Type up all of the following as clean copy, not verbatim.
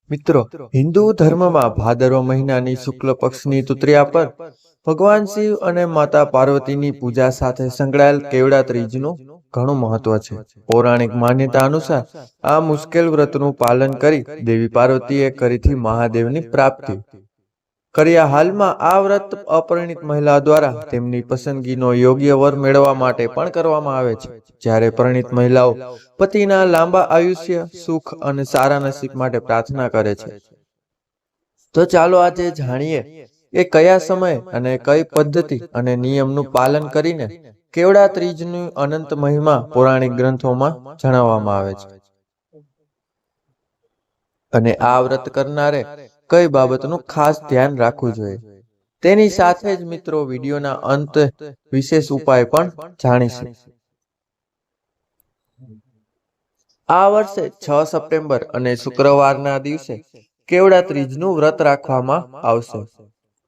મિત્રો, હિન્દુ ધર્મમાં ભાદરવા મહિનાની શુક્લ પક્ષની તૃતીયા પર ભગવાન શિવ અને માતા પાર્વતીની પૂજા સાથે સંકળાયેલ કેવડા ત્રીજનું ઘણું મહત્વ છે. પૌરાણિક માન્યતા અનુસાર આ મુશ્કેલ વ્રતનું પાલન કરી દેવી પાર્વતીએ કરીથી મહાદેવની પ્રાપ્તિ કર્યા. હાલમાં આ વ્રત અપરિણિત મહિલા દ્વારા તેમની પસંદગીનો યોગ્ય વર મેળવવા માટે પણ કરવામાં આવે છે, જ્યારે પરિણિત મહિલાઓ પતિના લાંબા આયુષ્ય, સુખ અને સારા નસીબ માટે પ્રાર્થના કરે છે. તો ચાલો આજે જાણીએ કે કયા સમયે અને કઈ પદ્ધતિ અને નિયમનું પાલન કરીને કેવડા ત્રીજની અનંત મહિમા પૌરાણિક ગ્રંથોમાં જણાવવામાં આવે છે, અને આ વ્રત કરનારે કઈ બાબતનું ખાસ ધ્યાન રાખવું જોઈએ. તેની સાથે જ મિત્રો, વિડીયોના અંત વિશેષ ઉપાય પણ જાણીશું. આ વર્ષે 6 સપ્ટેમ્બર અને શુક્રવારના દિવસે કેવડા ત્રીજનું વ્રત રાખવામાં આવશે.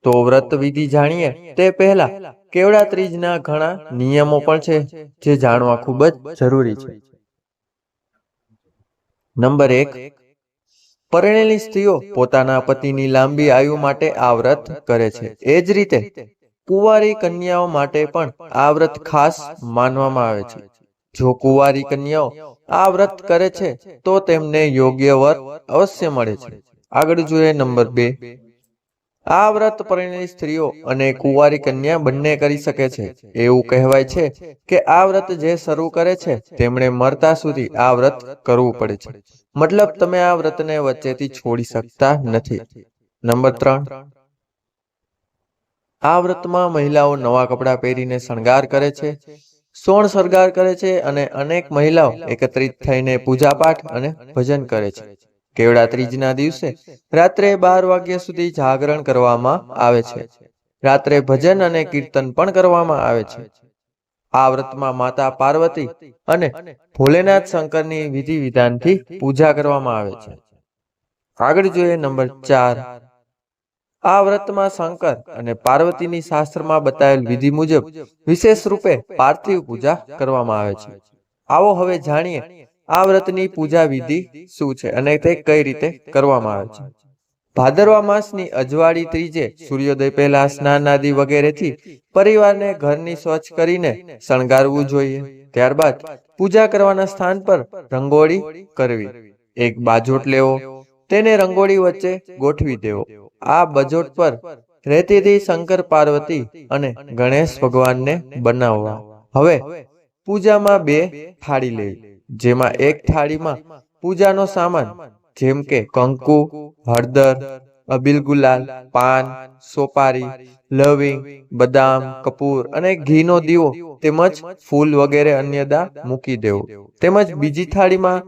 તો વ્રત વિધિ જાણીએ તે પહેલા કેવડા ત્રીજના ઘણા નિયમો પણ છે જે જાણવા ખૂબ જ જરૂરી છે. નંબર 1. પરણેલી સ્ત્રીઓ પોતાના પતિની લાંબી આયુ માટે આ વ્રત કરે છે. એ જ રીતે કુંવારી કન્યાઓ માટે પણ આ વ્રત ખાસ માનવામાં આવે છે. જો કુંવારી કન્યાઓ આ વ્રત કરે છે તો તેમને યોગ્ય વર અવશ્ય મળે છે. આગળ જોઈએ નંબર 2. આ વ્રત પરણેલી સ્ત્રીઓ અને કુંવારી કન્યા બંને કરી શકે છે. એવું કહેવાય છે કે આ વ્રત જે શરૂ કરે છે તેમણે મરતા સુધી આ વ્રત કરવું પડે છે. મતલબ તમે આ વ્રતને વચ્ચેથી છોડી શકતા નથી. નંબર 3. આ વ્રતમાં મહિલાઓ નવા કપડાં પહેરીને શણગાર કરે છે, સોણ શણગાર કરે છે અને અનેક મહિલાઓ એકત્રિત થઈને પૂજાપાઠ અને ભજન કરે છે. કેવડા ત્રીજના દિવસે રાત્રે 12 વાગ્યા સુધી જાગરણ કરવામાં આવે છે. રાત્રે ભજન અને કીર્તન પણ કરવામાં આવે છે. આ વ્રતમાં માતા પાર્વતી અને ભોલેનાથ શંકરની વિધિ વિધાનથી પૂજા કરવામાં આવે છે. આગળ જોઈએ નંબર 4. આ વ્રતમાં શંકર અને પાર્વતીની શાસ્ત્રમાં બતાવેલ વિધિ મુજબ વિશેષ રૂપે પાર્થિવ પૂજા કરવામાં આવે છે. આવો હવે જાણીએ આ વ્રતની પૂજા વિધિ શું છે અને તે કઈ રીતે કરવામાં આવે છે. ભાદરવા માસની અજવાળી ત્રીજે સૂર્યોદય પહેલા સ્નાન આદિ વગેરેથી પરિવારને ઘરની સ્વચ્છ કરીને શણગારવું જોઈએ. ત્યારબાદ પૂજા કરવાના સ્થાન પર રંગોળી કરવી. એક બાજોટ લેવો, તેને રંગોળી વચ્ચે ગોઠવી દેવો. આ બજોટ પર રેતીથી શંકર પાર્વતી અને ગણેશ ભગવાનને બનાવવા. હવે પૂજામાં 2 થાળી લેવી, જેમાં એક થાળીમાં પૂજાનો સામાન જેમ કે કંકુ, હળદર, અબીલ ગુલાલ, પાન, સોપારી, લવિંગ, બદામ, કપૂર અને ઘીનો દીવો તેમજ ફૂલ વગેરે અન્યદા મૂકી દેવું. તેમજ બીજી થાળીમાં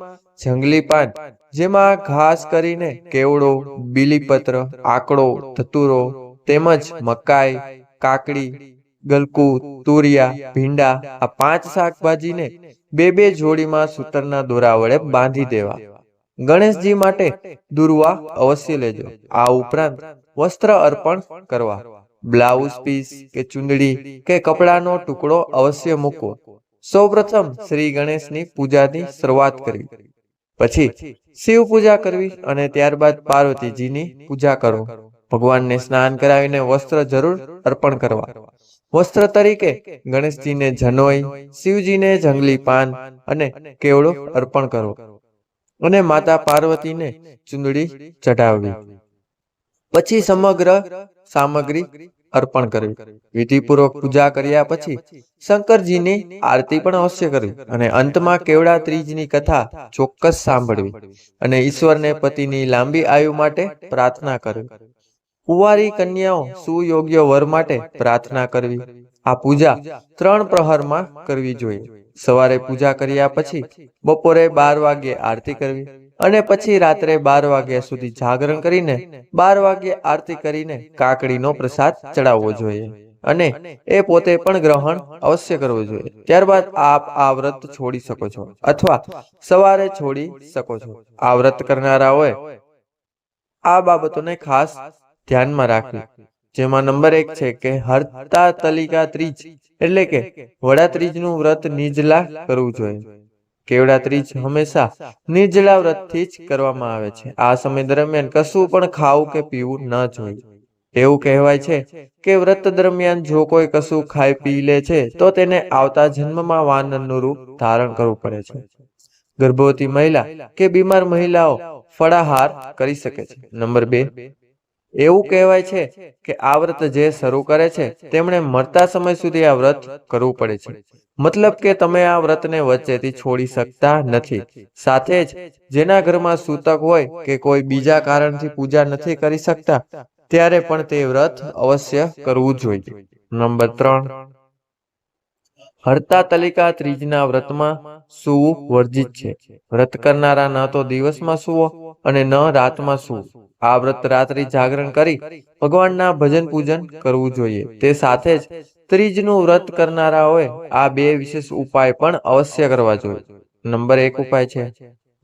જંગલી પાન, જેમાં ખાસ કરીને કેવડો, બીલીપત્ર, આકડો, ધતુરો તેમજ મકાઈ, કાકડી, ગલકુ, તુરિયા, ભીંડા આ 5 શાકભાજીને 2 જોડીમાં સૂતરના દોરા વડે બાંધી દેવા. ગણેશજી માટે દુર્વા અવશ્ય લેજો. આ ઉપરાંત વસ્ત્ર અર્પણ કરવા. બ્લાઉઝ પીસ કે ચુંદડી કે કપડાનો ટુકડો અવશ્ય મૂકવો. સૌપ્રથમ શ્રી ગણેશની પૂજાની શરૂઆત કરવી, પછી શિવ પૂજા કરવી અને ત્યારબાદ પાર્વતીજીની પૂજા કરો. ભગવાનને સ્નાન કરાવીને વસ્ત્ર જરૂર અર્પણ કરવા. વસ્ત્ર તરીકે ગણેશજીને જનોઈ, શિવજીને જંગલી પાન અને કેવડો અર્પણ કરો અને માતા પાર્વતીને ચુંદડી ચઢાવવી. પછી સમગ્ર સામગ્રી અર્પણ કરવી. વિધિપૂર્વક પૂજા કર્યા પછી શંકરજીની આરતી પણ અવશ્ય કરવી અને અંતમાં કેવડા ત્રીજની કથા ચોક્કસ સાંભળવી અને ઈશ્વરને પતિની લાંબી આયુ માટે પ્રાર્થના કરવી. કુંવારી કન્યાઓ સુયોગ્ય વર માટે પ્રાર્થના કરવી. આ પૂજા 3 પ્રહરમાં કરવી જોઈએ. સવારે પૂજા કર્યા પછી બપોરે 12 વાગ્યે આરતી કરવી અને પછી રાત્રે 12 વાગ્યા સુધી જાગરણ કરીને 12 વાગ્યે આરતી કરીને કાકડીનો પ્રસાદ ચડાવવો જોઈએ અને એ પોતે પણ ગ્રહણ અવશ્ય કરવું જોઈએ. ત્યારબાદ આપ આ વ્રત છોડી શકો છો અથવા સવારે છોડી શકો છો. આ વ્રત કરનારાઓએ આ બાબતોને ખાસ ધ્યાનમાં રાખવી, જેમાં નંબર 1 છે કે હરતાલિકા ત્રીજ એટલે કે વડા ત્રીજનું વ્રત નિજલા કરવું જોઈએ. કેવડા ત્રીજ હંમેશા નિર્જળા વ્રતથી જ કરવામાં આવે છે. આ સમય દરમિયાન કશું પણ ખાવું કે પીવું ન જોઈએ. એવું કહેવાય છે કે વ્રત દરમિયાન જો કોઈ કશું ખાઈ પી લે છે તો તેને આવતા જન્મમાં વાનરનું રૂપ ધારણ કરવું પડે છે. ગર્ભવતી મહિલા કે બીમાર મહિલાઓ ફળાહાર કરી શકે છે. નંબર 2, એવું કહેવાય છે કે આ વ્રત જે શરૂ કરે છે તેમણે મરતા સમય સુધી આ વ્રત કરવું પડે છે. મતલબ કે તમે આ વ્રતને વચ્ચેથી છોડી શકતા નથી. સાથે જ જેના ઘરમાં સૂતક હોય કે કોઈ બીજા કારણથી પૂજા નથી કરી શકતા ત્યારે પણ તે વ્રત અવશ્ય કરવું જોઈએ. નંબર 3, હરતાલિકા ત્રીજના વ્રતમાં સૂવું વર્જિત છે. વ્રત કરનારા ન તો દિવસમાં સૂવો અને ન રાતમાં સૂવું. આ વ્રત રાત્રિ જાગરણ કરી ભગવાનના ભજન પૂજન કરવું જોઈએ. તે સાથે જ ત્રીજનું વ્રત કરનારાઓએ આ બે વિશેષ ઉપાય પણ અવશ્ય કરવા જોઈએ. નંબર 1 ઉપાય છે,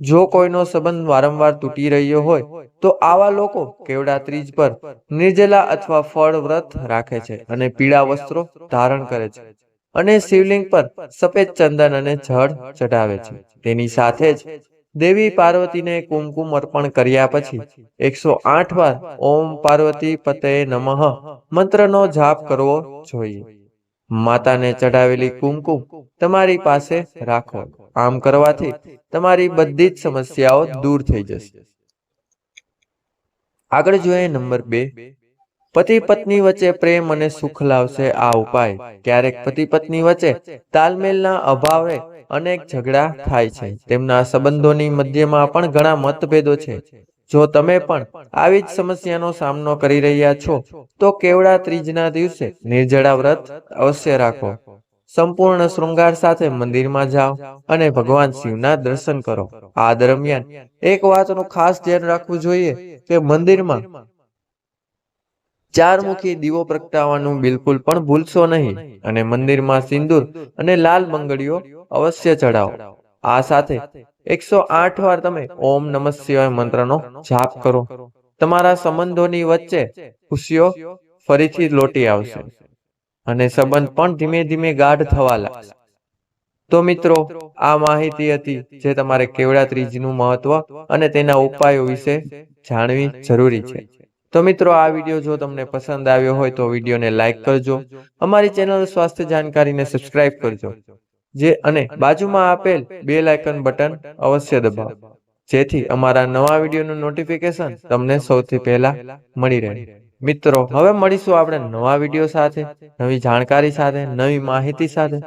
જો કોઈનો સંબંધ વારંવાર તૂટી રહ્યો હોય તો આવા લોકો કેવડા ત્રીજ પર નિર્જલા અથવા ફળ વ્રત રાખે છે અને પીળા વસ્ત્રો ધારણ કરે છે અને શિવલિંગ પર સફેદ ચંદન અને જળ ચઢાવે છે. તેની સાથે જ દેવી પાર્વતીને કુમકુમ અર્પણ કર્યા પછી 108 વાર ઓમ પાર્વતી પતયે નમઃ મંત્રનો જાપ કરવો જોઈએ. માતાને ચઢાવેલી કુમકુમ તમારી પાસે રાખો. આમ કરવાથી તમારી બધી જ સમસ્યાઓ દૂર થઈ જશે. આગળ જોઈએ નંબર 2, પતિ પત્ની વચ્ચે પ્રેમ અને સુખ લાવશે આ ઉપાય. ક્યારેક પતિ પત્ની વચ્ચે તાલમેલના અભાવે અનેક ઝઘડા થાય છે. તેમના સંબંધોની મધ્યમાં પણ ઘણા મતભેદો છે. જો તમે પણ આવી જ સમસ્યાનો સામનો કરી રહ્યા છો તો કેવડા ત્રીજના દિવસે નિર્જળા વ્રત અવશ્ય રાખો. સંપૂર્ણ શૃંગાર સાથે મંદિરમાં જાઓ અને ભગવાન શિવના દર્શન કરો. આ દરમિયાન એક વાતનું ખાસ ધ્યાન રાખવું જોઈએ કે મંદિરમાં 4 મુખી દીવો પ્રગટાવવાનું બિલકુલ પણ ભૂલશો નહીં અને મંદિરમાં સિંદૂર અને લાલ બંગડીઓ અવશ્ય ચડાવો. આ સાથે 108 વાર તમે ઓમ નમઃ શિવાય મંત્રનો જાપ કરો. તમારા સંબંધોની વચ્ચે ખુશીઓ ફરીથી લોટી આવશે અને સંબંધ પણ ધીમે ધીમે ગાઢ થવા લાગશે. તો મિત્રો, આ માહિતી હતી જે તમારે કેવડા ત્રીજનું મહત્વ અને તેના ઉપાયો વિશે જાણવી જરૂરી છે. તો મિત્રો, આ વિડીયો જો તમને પસંદ આવ્યો હોય તો વિડીયોને લાઈક કરજો, અમારી ચેનલ સ્વાસ્થ્ય જાણકારીને સબસ્ક્રાઇબ કરજો અને બાજુમાં આપેલ બેલ આઇકન બટન અવશ્ય દબાવો જેથી અમારા નવા વિડીયોનું નોટિફિકેશન તમને સૌથી પહેલા મળી રહે. મિત્રો, હવે મળીશું આપણે નવા વિડીયો સાથે, નવી જાણકારી સાથે, નવી માહિતી સાથે.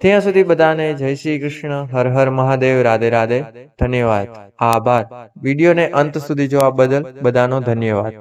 ત્યાં સુધી બધાને જય શ્રી કૃષ્ણ, હર હર મહાદેવ, રાધે રાધે, ધન્યવાદ, આભાર. વિડીયોને અંત સુધી જોવા બદલ બધાનો ધન્યવાદ.